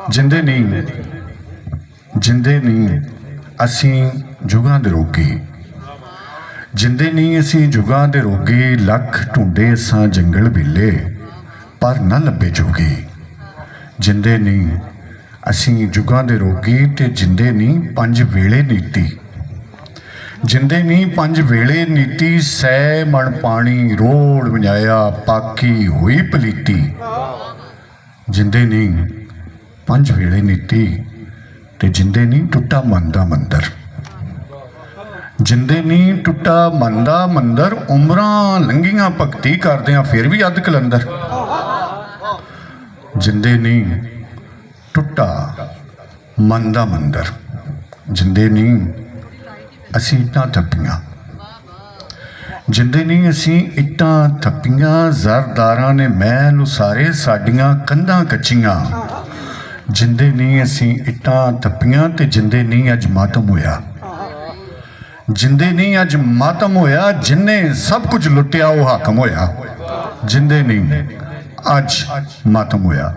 ਜਿੰਦੇ ਨਹੀਂ, ਜਿੰਦੇ ਨਹੀਂ ਅਸੀਂ ਜੁਗਾਂ ਦੇ ਰੋਗੀ, ਜਿੰਦੇ ਨਹੀਂ ਅਸੀਂ ਜੁਗਾਂ ਦੇ ਰੋਗੀ। ਲੱਖ ਢੂੰਡੇ ਅਸਾਂ ਜੰਗਲ ਵਿਲੇ ਪਰ ਨਾ ਲੱਭੇ ਜੋਗੀ। ਜਿੰਦੇ ਨਹੀਂ ਅਸੀਂ ਜੁਗਾਂ ਦੇ ਰੋਗੀ ਤੇ ਜਿੰਦੇ ਨਹੀਂ ਪੰਜ ਵੇਲੇ ਨੀਤੀ। ਜਿੰਦੇ ਨਹੀਂ ਪੰਜ ਵੇਲੇ ਨੀਤੀ, ਸੈ ਮਣ ਪਾਣੀ ਰੋੜ ਵਜਾਇਆ ਪਾਕੀ ਹੋਈ ਪਲੀਤੀ। ਜਿੰਦੇ ਨਹੀਂ ਪੰਜ ਵੇਲੇ ਨੀਤੀ ਤੇ ਜਿੰਦੇ ਨਹੀਂ ਟੁੱਟਾ ਮਨ ਦਾ ਮੰਦਰ। ਜਿੰਦੇ ਨਹੀਂ ਟੁੱਟਾ ਮਨ ਦਾ ਮੰਦਰ, ਉਮਰਾਂ ਲੰਘੀਆਂ ਭਗਤੀ ਕਰਦਿਆਂ ਫਿਰ ਵੀ ਅੱਧ ਕਲੰਦਰ। ਜਿੰਦੇ ਨਹੀਂ ਟੁੱਟਾ ਮਨ ਦਾ ਮੰਦਰ, ਜਿੰਦੇ ਨਹੀਂ ਅਸੀਂ ਇੱਟਾਂ ਥੱਪੀਆਂ। ਜਿੰਦੇ ਨਹੀਂ ਅਸੀਂ ਇੱਟਾਂ ਥੱਪੀਆਂ, ਜ਼ਰਦਾਰਾਂ ਨੇ ਮਹਿਲ ਉਸਾਰੇ ਸਾਡੀਆਂ ਕੰਧਾਂ ਕੱਚੀਆਂ। ਜਿੰਦੇ ਨਹੀਂ ਅਸੀਂ ਇੱਟਾਂ ਥੱਪੀਆਂ ਤੇ ਜਿੰਦੇ ਨਹੀਂ ਅੱਜ ਮਾਤਮ ਹੋਇਆ। ਜਿੰਦੇ ਨਹੀਂ ਅੱਜ ਮਾਤਮ ਹੋਇਆ, ਜਿੰਨੇ ਸਭ ਕੁਝ ਲੁੱਟਿਆ ਉਹ ਹਾਕਮ ਹੋਇਆ। ਜਿੰਦੇ ਨਹੀਂ ਅੱਜ ਮਾਤਮ ਹੋਇਆ।